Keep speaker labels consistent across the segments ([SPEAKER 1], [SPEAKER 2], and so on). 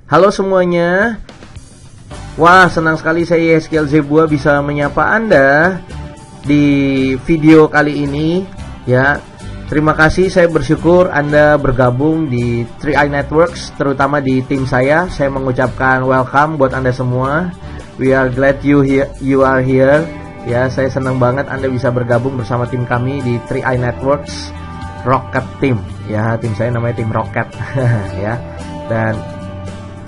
[SPEAKER 1] Halo semuanya. Wah, senang sekali saya Yeskiel Zebua bisa menyapa Anda di video kali ini ya. Terima kasih, saya bersyukur Anda bergabung di 3i Networks, terutama di tim saya. Saya mengucapkan welcome buat Anda semua. We are glad you are here. Ya, saya senang banget Anda bisa bergabung bersama tim kami di 3i Networks Rocket Team. Ya, tim saya namanya tim Rocket ya. Dan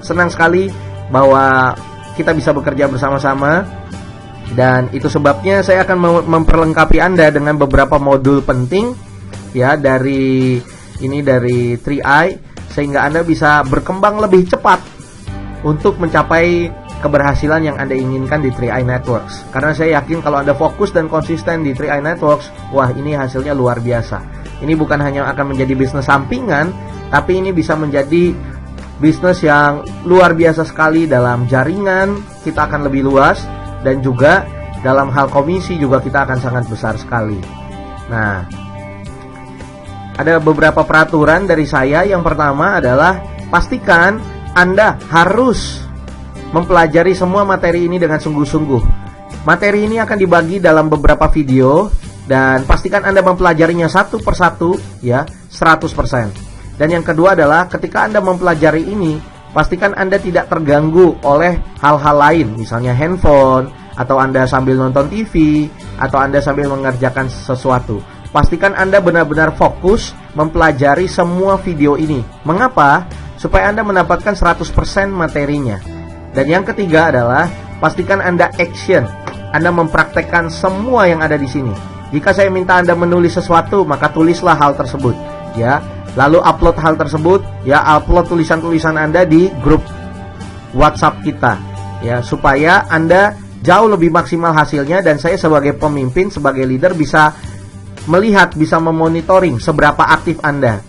[SPEAKER 1] senang sekali bahwa kita bisa bekerja bersama-sama. Dan itu sebabnya saya akan memperlengkapi Anda dengan beberapa modul penting ya dari 3i, sehingga Anda bisa berkembang lebih cepat untuk mencapai keberhasilan yang Anda inginkan di 3i Networks. Karena saya yakin kalau Anda fokus dan konsisten di 3i Networks, wah, ini hasilnya luar biasa. Ini bukan hanya akan menjadi bisnis sampingan, tapi ini bisa menjadi bisnis yang luar biasa sekali. Dalam jaringan kita akan lebih luas, dan juga dalam hal komisi juga kita akan sangat besar sekali. Nah, ada beberapa peraturan dari saya. Yang pertama adalah pastikan Anda harus mempelajari semua materi ini dengan sungguh-sungguh. Materi ini akan dibagi dalam beberapa video, dan pastikan Anda mempelajarinya satu persatu ya, 100%. Dan yang kedua adalah ketika Anda mempelajari ini, pastikan Anda tidak terganggu oleh hal-hal lain, misalnya handphone, atau Anda sambil nonton TV, atau Anda sambil mengerjakan sesuatu. Pastikan Anda benar-benar fokus mempelajari semua video ini. Mengapa? Supaya Anda mendapatkan 100% materinya. Dan yang ketiga adalah pastikan Anda action. Anda mempraktekkan semua yang ada di sini. Jika saya minta Anda menulis sesuatu, maka tulislah hal tersebut ya. Lalu upload hal tersebut ya, upload tulisan-tulisan Anda di grup WhatsApp kita ya, supaya Anda jauh lebih maksimal hasilnya. Dan saya sebagai pemimpin, sebagai leader bisa melihat, bisa memonitoring seberapa aktif Anda.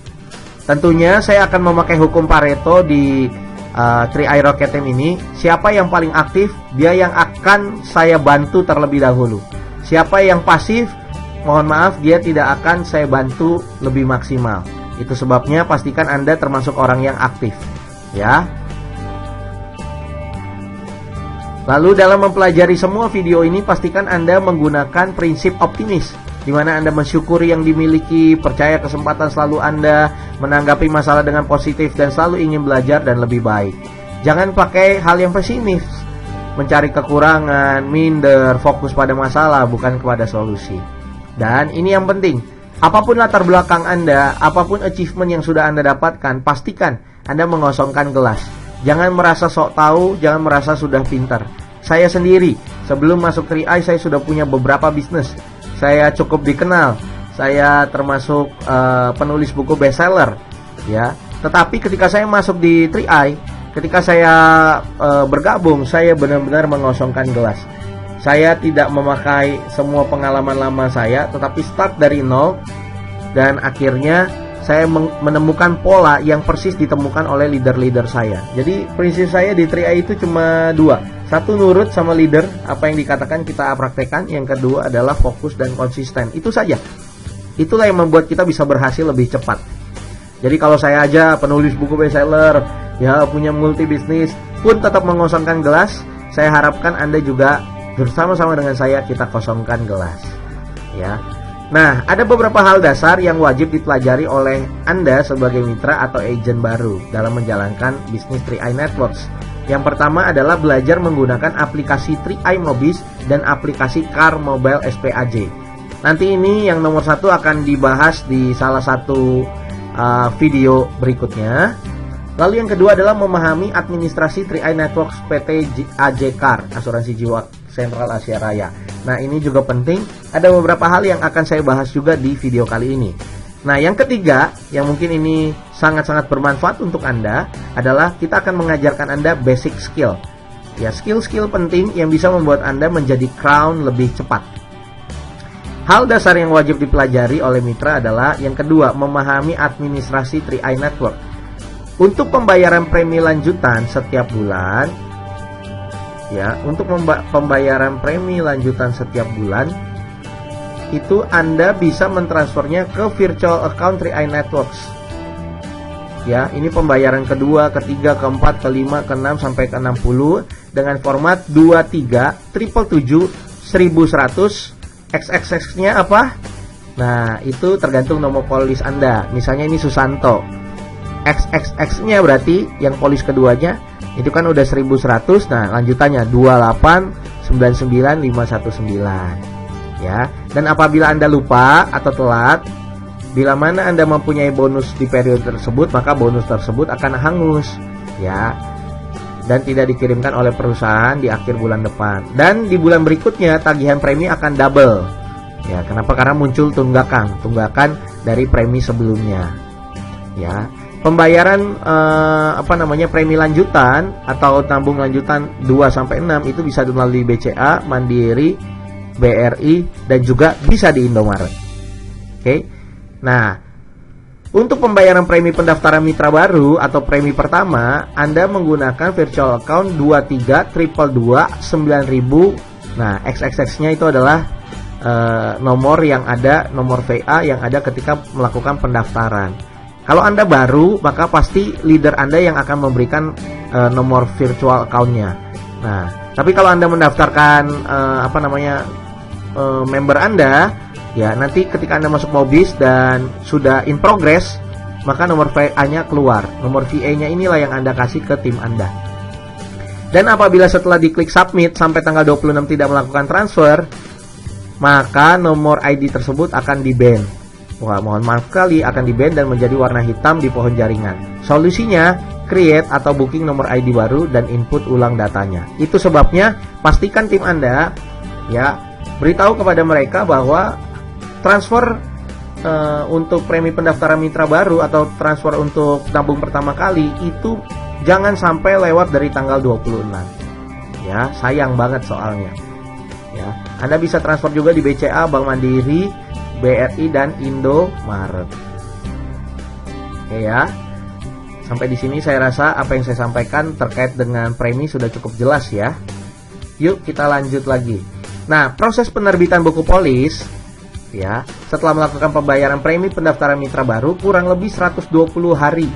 [SPEAKER 1] Tentunya saya akan memakai hukum Pareto di 3i Rocket Team ini. Siapa yang paling aktif, dia yang akan saya bantu terlebih dahulu. Siapa yang pasif, mohon maaf, dia tidak akan saya bantu lebih maksimal. Itu sebabnya pastikan Anda termasuk orang yang aktif ya. Lalu dalam mempelajari semua video ini, pastikan Anda menggunakan prinsip optimis, di mana Anda mensyukuri yang dimiliki, percaya kesempatan selalu Anda, menanggapi masalah dengan positif, dan selalu ingin belajar dan lebih baik. Jangan pakai hal yang pesimis, mencari kekurangan, minder, fokus pada masalah, bukan kepada solusi. Dan ini yang penting, apapun latar belakang Anda, apapun achievement yang sudah Anda dapatkan, pastikan Anda mengosongkan gelas. Jangan merasa sok tahu, jangan merasa sudah pintar. Saya sendiri, sebelum masuk 3i, saya sudah punya beberapa bisnis. Saya cukup dikenal. Saya termasuk penulis buku bestseller ya. Tetapi ketika saya masuk di 3i, ketika saya bergabung, saya benar-benar mengosongkan gelas. Saya tidak memakai semua pengalaman lama saya, tetapi start dari nol. Dan akhirnya saya menemukan pola yang persis ditemukan oleh leader-leader saya. Jadi prinsip saya di 3i itu cuma dua. Satu, nurut sama leader, apa yang dikatakan kita praktekkan. Yang kedua adalah fokus dan konsisten. Itu saja. Itulah yang membuat kita bisa berhasil lebih cepat. Jadi kalau saya aja penulis buku bestseller ya, punya multi bisnis, pun tetap mengosongkan gelas, saya harapkan Anda juga bersama-sama dengan saya kita kosongkan gelas ya. Nah, ada beberapa hal dasar yang wajib dipelajari oleh Anda sebagai mitra atau agent baru dalam menjalankan bisnis 3i Networks. Yang pertama adalah belajar menggunakan aplikasi 3i Mobis dan aplikasi Car Mobile SPAJ. Nanti ini yang nomor 1 akan dibahas di salah satu video berikutnya. Lalu yang kedua adalah memahami administrasi 3i Networks PT AJ Car, Asuransi Jiwa Sentral Asia Raya. Nah, ini juga penting. Ada beberapa hal yang akan saya bahas juga di video kali ini. Nah, yang ketiga, yang mungkin ini sangat-sangat bermanfaat untuk Anda, adalah kita akan mengajarkan Anda basic skill. Ya, skill-skill penting yang bisa membuat Anda menjadi crown lebih cepat. Hal dasar yang wajib dipelajari oleh mitra adalah yang kedua, memahami administrasi 3i Network. Untuk pembayaran premi lanjutan setiap bulan, ya, untuk pembayaran premi lanjutan setiap bulan, itu Anda bisa mentransfernya ke virtual account 3i Networks. ya. Ini pembayaran kedua, ketiga, keempat, kelima, keenam sampai ke 60 dengan format 23 777 1100. XXX-nya apa? Nah, itu tergantung nomor polis Anda. Misalnya ini Susanto. XXX-nya berarti yang polis keduanya itu kan udah 1100. Nah, lanjutannya 2899519. Ya. Dan apabila Anda lupa atau telat, bila mana Anda mempunyai bonus di periode tersebut, maka bonus tersebut akan hangus, ya. Dan tidak dikirimkan oleh perusahaan di akhir bulan depan. Dan di bulan berikutnya tagihan premi akan double. Ya, kenapa? Karena muncul tunggakan dari premi sebelumnya. Ya. Pembayaran premi lanjutan atau tabung lanjutan 2 sampai 6 itu bisa melalui BCA, Mandiri, BRI dan juga bisa di Indomaret. Oke. Nah, untuk pembayaran premi pendaftaran mitra baru atau premi pertama, Anda menggunakan virtual account 23 222 9000. Nah, XXX-nya itu adalah nomor VA yang ada ketika melakukan pendaftaran. Kalau Anda baru, maka pasti leader Anda yang akan memberikan nomor virtual account-nya. Nah, tapi kalau Anda mendaftarkan member Anda, ya, nanti ketika Anda masuk Mobis dan sudah in progress, maka nomor VA-nya keluar. Nomor VA-nya inilah yang Anda kasih ke tim Anda. Dan apabila setelah diklik submit sampai tanggal 26 tidak melakukan transfer, maka nomor ID tersebut akan di-ban. Wah, mohon maaf sekali, akan di-ban dan menjadi warna hitam di pohon jaringan. Solusinya, create atau booking nomor ID baru dan input ulang datanya. Itu sebabnya pastikan tim Anda, ya, beritahu kepada mereka bahwa transfer untuk premi pendaftaran mitra baru atau transfer untuk tabung pertama kali itu jangan sampai lewat dari tanggal 26. Ya, sayang banget soalnya. Ya, Anda bisa transfer juga di BCA, Bank Mandiri, BRI dan Indomaret. Oke ya. Sampai di sini saya rasa apa yang saya sampaikan terkait dengan premi sudah cukup jelas ya. Yuk kita lanjut lagi. Nah, proses penerbitan buku polis, ya, setelah melakukan pembayaran premi pendaftaran mitra baru kurang lebih 120 hari.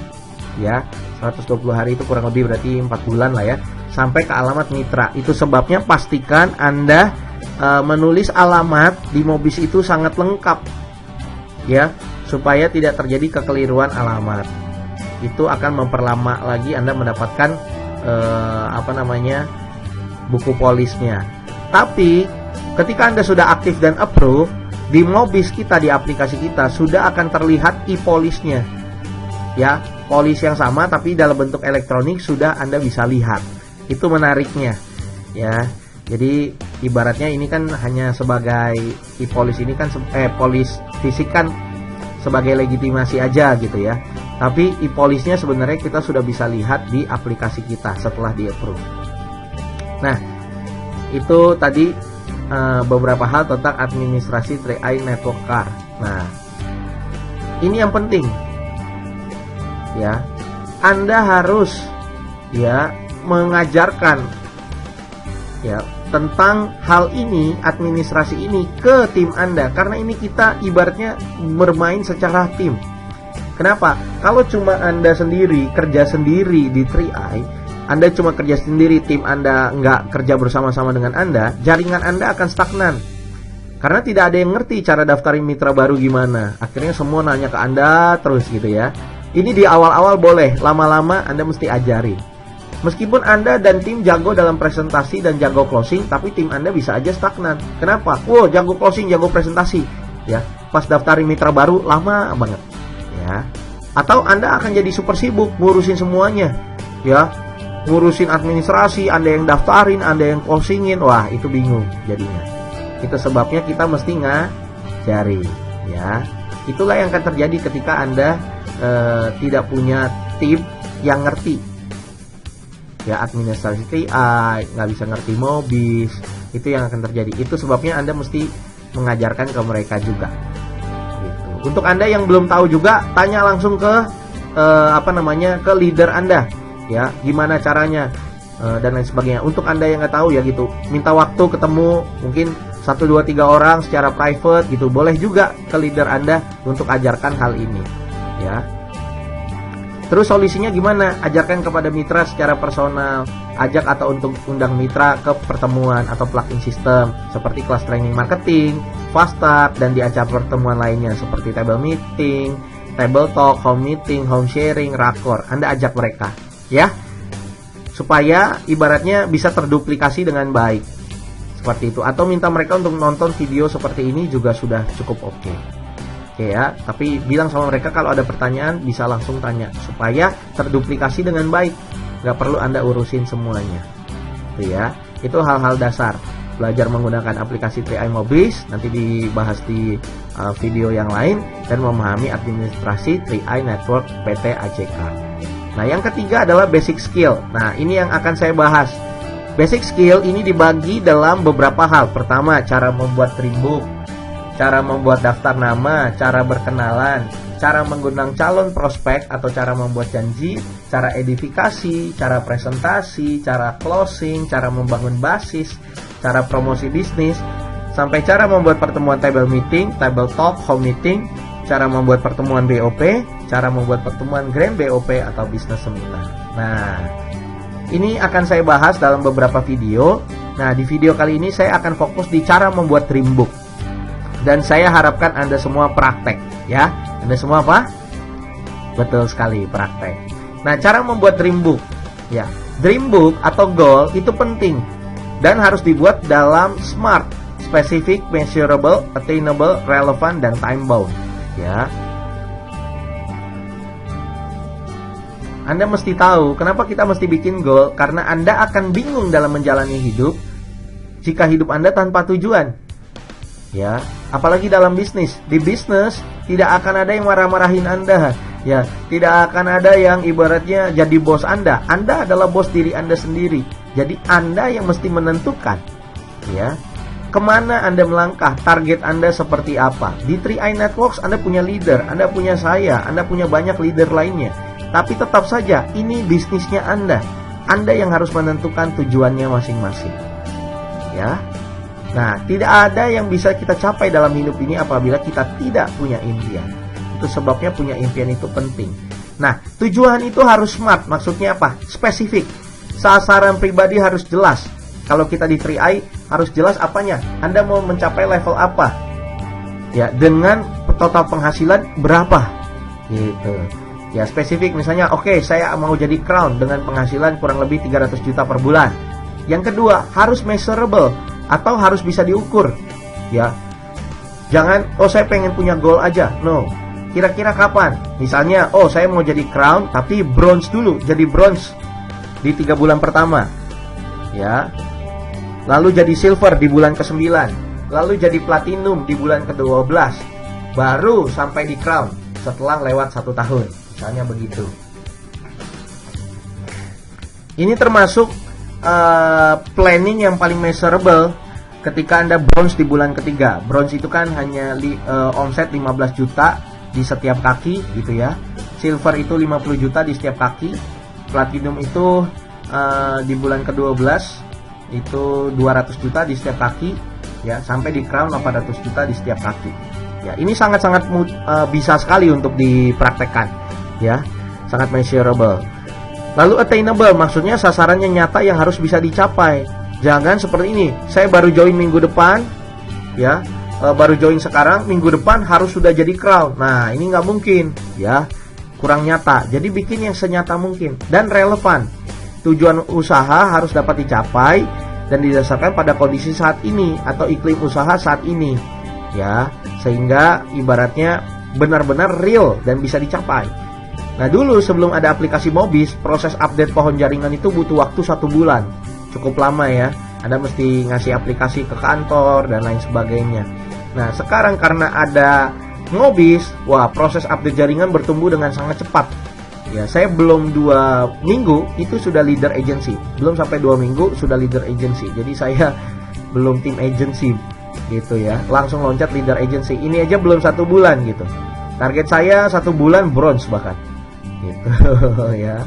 [SPEAKER 1] Ya, 120 hari itu kurang lebih berarti 4 bulan lah ya, sampai ke alamat mitra. Itu sebabnya pastikan Anda menulis alamat di Mobis itu sangat lengkap. Ya, supaya tidak terjadi kekeliruan alamat. Itu akan memperlama lagi Anda mendapatkan buku polisnya. Tapi ketika Anda sudah aktif dan approve, di Mobis kita, di aplikasi kita sudah akan terlihat e-polisnya. Ya, polis yang sama tapi dalam bentuk elektronik sudah Anda bisa lihat. Itu menariknya. Ya. Jadi ibaratnya ini kan hanya sebagai e-polis ini kan polis fisik kan sebagai legitimasi aja gitu ya. Tapi e-polisnya sebenarnya kita sudah bisa lihat di aplikasi kita setelah di-approve. Nah, itu tadi beberapa hal tentang administrasi 3i Network Car. Nah, ini yang penting. Ya. Anda harus ya mengajarkan ya tentang hal ini, administrasi ini ke tim Anda, karena ini kita ibaratnya bermain secara tim. Kenapa? Kalau cuma Anda sendiri, kerja sendiri di 3i, Anda cuma kerja sendiri, tim Anda nggak kerja bersama-sama dengan Anda, jaringan Anda akan stagnan. Karena tidak ada yang ngerti cara daftarin mitra baru gimana. Akhirnya semua nanya ke Anda terus gitu ya. Ini di awal-awal boleh, lama-lama Anda mesti ajari. Meskipun Anda dan tim jago dalam presentasi dan jago closing, tapi tim Anda bisa aja stagnan. Kenapa? Wow, jago closing, jago presentasi. Ya, pas daftarin mitra baru lama banget. Ya. Atau Anda akan jadi super sibuk ngurusin semuanya. Ya. Ngurusin administrasi, Anda yang daftarin, Anda yang closingin. Wah, itu bingung jadinya. Itu sebabnya kita mesti ngajari, ya. Itulah yang akan terjadi ketika Anda tidak punya tim yang ngerti. Ya, administrasi 3i, nggak bisa ngerti Mobis, itu yang akan terjadi. Itu sebabnya Anda mesti mengajarkan ke mereka juga. Gitu. Untuk Anda yang belum tahu juga, tanya langsung ke ke leader Anda, ya, gimana caranya dan lain sebagainya. Untuk Anda yang nggak tahu ya gitu, minta waktu ketemu mungkin 1, 2, 3 orang secara private gitu, boleh juga ke leader Anda untuk ajarkan hal ini, ya. Terus solusinya gimana? Ajarkan kepada mitra secara personal, ajak atau untuk undang mitra ke pertemuan atau plugin sistem seperti kelas training marketing, fast start, dan di acara pertemuan lainnya seperti table meeting, table talk, home meeting, home sharing, rakor. Anda ajak mereka, ya, supaya ibaratnya bisa terduplikasi dengan baik seperti itu. Atau minta mereka untuk nonton video seperti ini juga sudah cukup oke. Oke ya, tapi bilang sama mereka kalau ada pertanyaan bisa langsung tanya supaya terduplikasi dengan baik, nggak perlu Anda urusin semuanya. Itu ya, itu hal-hal dasar belajar menggunakan aplikasi 3i Mobis, nanti dibahas di video yang lain, dan memahami administrasi 3i Network PT ACK. Nah, yang ketiga adalah basic skill. Nah, ini yang akan saya bahas. Basic skill ini dibagi dalam beberapa hal. Pertama, cara membuat dream book, cara membuat daftar nama, cara berkenalan, cara mengundang calon prospek atau cara membuat janji, cara edifikasi, cara presentasi, cara closing, cara membangun basis, cara promosi bisnis, sampai cara membuat pertemuan table meeting, table talk, home meeting, cara membuat pertemuan BOP, cara membuat pertemuan grand BOP atau business seminar. Nah, ini akan saya bahas dalam beberapa video. Nah, di video kali ini saya akan fokus di cara membuat dream book. Dan saya harapkan Anda semua praktek, ya. Anda semua apa? Betul sekali, praktek. Nah, cara membuat dream book, ya. Dream book atau goal itu penting dan harus dibuat dalam SMART, specific, measurable, attainable, relevant, dan time bound, ya. Anda mesti tahu kenapa kita mesti bikin goal, karena Anda akan bingung dalam menjalani hidup jika hidup Anda tanpa tujuan. Ya, apalagi dalam bisnis. Di bisnis tidak akan ada yang marah-marahin Anda. Ya, tidak akan ada yang ibaratnya jadi bos Anda. Anda adalah bos diri Anda sendiri. Jadi Anda yang mesti menentukan, ya, kemana Anda melangkah, target Anda seperti apa. Di 3i Networks Anda punya leader, Anda punya saya, Anda punya banyak leader lainnya. Tapi tetap saja ini bisnisnya Anda. Anda yang harus menentukan tujuannya masing-masing. Ya. Nah, tidak ada yang bisa kita capai dalam hidup ini apabila kita tidak punya impian. Itu sebabnya punya impian itu penting. Nah, tujuan itu harus smart. Maksudnya apa? Spesifik. Sasaran pribadi harus jelas. Kalau kita di 3i harus jelas apanya. Anda mau mencapai level apa? Ya, dengan total penghasilan berapa? Gitu. Ya, spesifik. Misalnya, oke, saya mau jadi crown dengan penghasilan kurang lebih 300 juta per bulan. Yang kedua, harus measurable atau harus bisa diukur, ya. Jangan, oh saya pengen punya goal aja. No. Kira-kira kapan? Misalnya, oh saya mau jadi crown tapi bronze dulu, jadi bronze di 3 bulan pertama, ya. Lalu jadi silver di bulan ke-9, lalu jadi platinum di bulan ke-12, baru sampai di crown setelah lewat 1 tahun. Misalnya begitu. Ini termasuk planning yang paling measurable ketika Anda bronze di bulan ketiga. Bronze itu kan hanya omset 15 juta di setiap kaki gitu ya. Silver itu 50 juta di setiap kaki. Platinum itu di bulan ke-12 itu 200 juta di setiap kaki ya, sampai di crown 800 juta di setiap kaki. Ya, ini sangat-sangat bisa sekali untuk dipraktekkan ya. Sangat measurable. Lalu attainable, maksudnya sasarannya nyata yang harus bisa dicapai. Jangan seperti ini, saya baru join minggu depan, ya, baru join sekarang, minggu depan harus sudah jadi crown. Nah, ini nggak mungkin, ya, kurang nyata. Jadi bikin yang senyata mungkin dan relevan. Tujuan usaha harus dapat dicapai dan didasarkan pada kondisi saat ini atau iklim usaha saat ini, ya, sehingga ibaratnya benar-benar real dan bisa dicapai. Nah, dulu sebelum ada aplikasi Mobis, proses update pohon jaringan itu butuh waktu 1 bulan. Cukup lama ya. Anda mesti ngasih aplikasi ke kantor dan lain sebagainya. Nah, sekarang karena ada Mobis, wah, proses update jaringan bertumbuh dengan sangat cepat. Ya, saya belum 2 minggu itu sudah leader agency. Belum sampai 2 minggu sudah leader agency. Jadi saya belum tim agency gitu ya. Langsung loncat leader agency. Ini aja belum 1 bulan gitu. Target saya 1 bulan bronze bahkan. Gitu ya.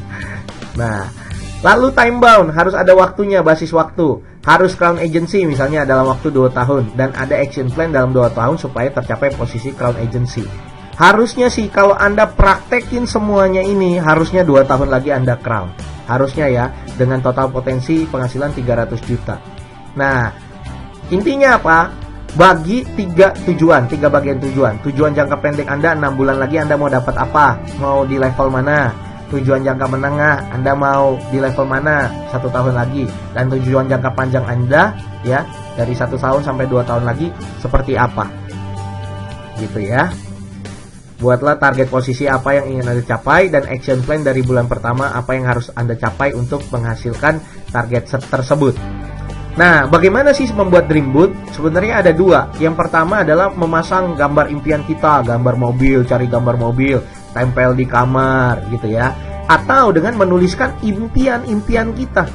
[SPEAKER 1] Nah, lalu time bound, harus ada waktunya, basis waktu. Harus crown agency misalnya dalam waktu 2 tahun dan ada action plan dalam 2 tahun supaya tercapai posisi crown agency. Harusnya sih kalau Anda praktekin semuanya ini, harusnya 2 tahun lagi Anda crown. Harusnya ya, dengan total potensi penghasilan 300 juta. Nah, intinya apa? Bagi 3 tujuan, 3 bagian tujuan. Tujuan jangka pendek Anda 6 bulan lagi Anda mau dapat apa? Mau di level mana? Tujuan jangka menengah Anda mau di level mana 1 tahun lagi? Dan tujuan jangka panjang Anda ya, dari 1 tahun sampai 2 tahun lagi seperti apa? Gitu ya. Buatlah target posisi apa yang ingin Anda capai dan action plan dari bulan pertama apa yang harus Anda capai untuk menghasilkan target tersebut. Nah, bagaimana sih membuat dream board? Sebenarnya ada 2. Yang pertama adalah memasang gambar impian kita, gambar mobil, cari gambar mobil, tempel di kamar gitu ya. Atau dengan menuliskan impian-impian kita.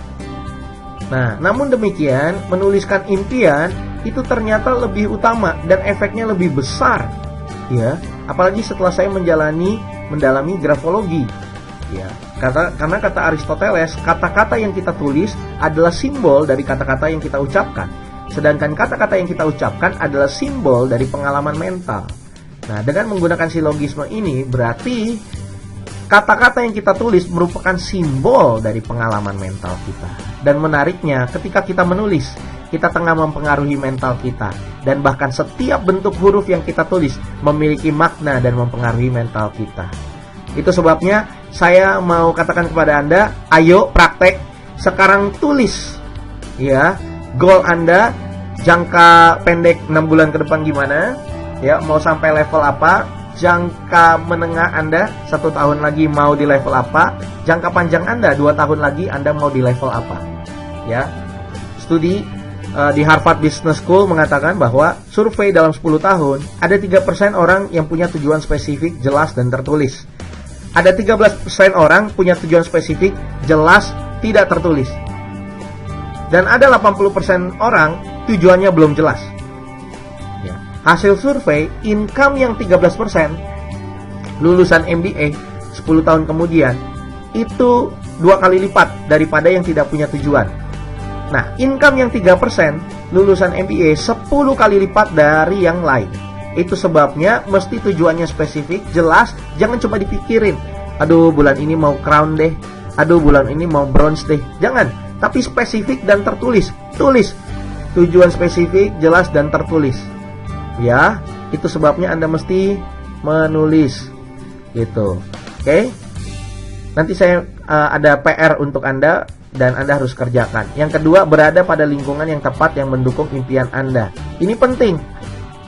[SPEAKER 1] Nah, namun demikian, menuliskan impian itu ternyata lebih utama dan efeknya lebih besar. Ya, apalagi setelah saya mendalami grafologi. Ya, karena kata Aristoteles, kata-kata yang kita tulis adalah simbol dari kata-kata yang kita ucapkan. Sedangkan kata-kata yang kita ucapkan adalah simbol dari pengalaman mental. Nah, dengan menggunakan silogisme ini berarti kata-kata yang kita tulis merupakan simbol dari pengalaman mental kita. Dan menariknya, ketika kita menulis, kita tengah mempengaruhi mental kita. Dan bahkan setiap bentuk huruf yang kita tulis memiliki makna dan mempengaruhi mental kita. Itu sebabnya saya mau katakan kepada Anda, ayo praktek. Sekarang tulis ya, goal Anda jangka pendek 6 bulan ke depan gimana? Ya, mau sampai level apa? Jangka menengah Anda 1 tahun lagi mau di level apa? Jangka panjang Anda 2 tahun lagi Anda mau di level apa? Ya. Studi di Harvard Business School mengatakan bahwa survei dalam 10 tahun ada 3% orang yang punya tujuan spesifik, jelas dan tertulis. Ada 13% orang punya tujuan spesifik, jelas, tidak tertulis. Dan ada 80% orang tujuannya belum jelas. Ya. Hasil survei, income yang 13% lulusan MBA 10 tahun kemudian itu 2 kali lipat daripada yang tidak punya tujuan. Nah, income yang 3% lulusan MBA 10 kali lipat dari yang lain. Itu sebabnya mesti tujuannya spesifik, jelas, jangan coba dipikirin. Aduh, bulan ini mau crown deh. Aduh, bulan ini mau bronze deh. Jangan, tapi spesifik dan tertulis. Tulis. Tujuan spesifik, jelas dan tertulis. Ya, itu sebabnya Anda mesti menulis. Gitu. Oke? Nanti saya ada PR untuk Anda dan Anda harus kerjakan. Yang kedua, berada pada lingkungan yang tepat yang mendukung impian Anda. Ini penting.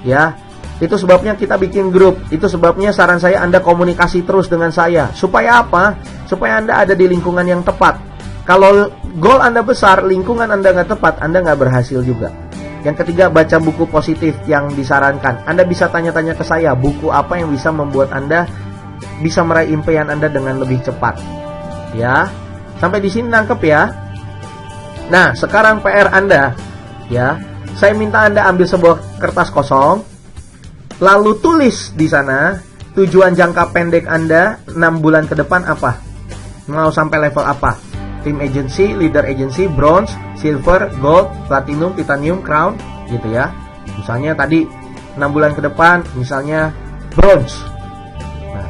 [SPEAKER 1] Ya. Itu sebabnya kita bikin grup. Itu sebabnya saran saya Anda komunikasi terus dengan saya. Supaya apa? Supaya Anda ada di lingkungan yang tepat. Kalau goal Anda besar, lingkungan Anda nggak tepat, Anda nggak berhasil juga. Yang ketiga, baca buku positif yang disarankan. Anda bisa tanya-tanya ke saya, buku apa yang bisa membuat Anda bisa meraih impian Anda dengan lebih cepat. Ya. Sampai di sini nangkep ya. Nah, sekarang PR Anda ya. Saya minta Anda ambil sebuah kertas kosong, lalu tulis di sana tujuan jangka pendek Anda 6 bulan ke depan apa? Mau sampai level apa? Team agency, leader agency, bronze, silver, gold, platinum, titanium, crown gitu ya. Misalnya tadi 6 bulan ke depan misalnya bronze.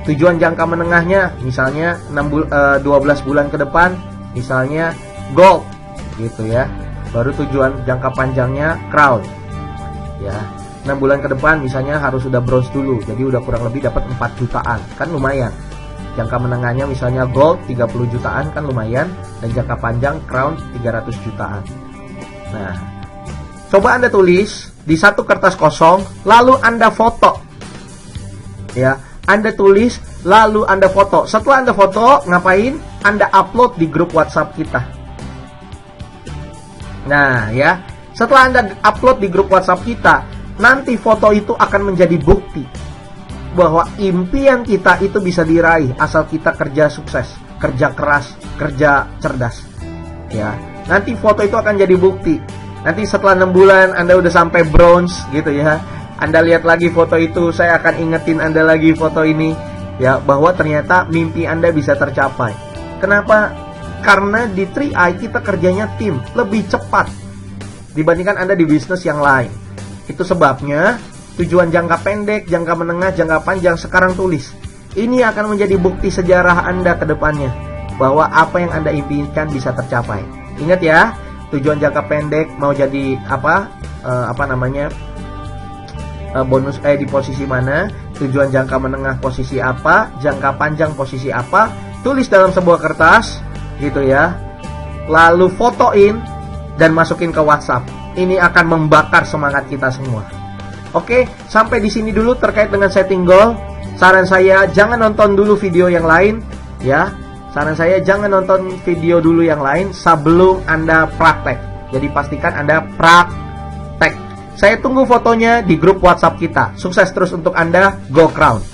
[SPEAKER 1] Tujuan jangka menengahnya misalnya 12 bulan ke depan misalnya gold gitu ya. Baru tujuan jangka panjangnya crown. Ya. 6 bulan ke depan misalnya harus sudah bronze dulu. Jadi udah kurang lebih dapat 4 jutaan. Kan lumayan. Jangka menengahnya misalnya gold 30 jutaan kan lumayan, dan jangka panjang crown 300 jutaan. Nah, coba Anda tulis di satu kertas kosong lalu Anda foto. Ya. Anda tulis, lalu Anda foto. Setelah Anda foto, ngapain? Anda upload di grup WhatsApp kita. Nah, ya. Setelah Anda upload di grup WhatsApp kita, nanti foto itu akan menjadi bukti bahwa impian kita itu bisa diraih asal kita kerja sukses, kerja keras, kerja cerdas. Ya. Nanti foto itu akan jadi bukti. Nanti setelah 6 bulan Anda udah sampai bronze gitu ya. Anda lihat lagi foto itu, saya akan ingetin Anda lagi foto ini ya, bahwa ternyata mimpi Anda bisa tercapai. Kenapa? Karena di 3i kita kerjanya tim, lebih cepat dibandingkan Anda di bisnis yang lain. Itu sebabnya tujuan jangka pendek, jangka menengah, jangka panjang, sekarang tulis. Ini akan menjadi bukti sejarah Anda ke depannya, bahwa apa yang Anda impikan bisa tercapai. Ingat ya, tujuan jangka pendek mau jadi bonus di posisi mana, tujuan jangka menengah posisi apa, jangka panjang posisi apa, tulis dalam sebuah kertas gitu ya. Lalu fotoin dan masukin ke WhatsApp. Ini akan membakar semangat kita semua. Oke, sampai di sini dulu terkait dengan setting goal. Saran saya jangan nonton dulu video yang lain ya. Saran saya jangan nonton video dulu yang lain sebelum Anda praktek. Jadi pastikan Anda praktek. Saya tunggu fotonya di grup WhatsApp kita. Sukses terus untuk Anda, Go Crown.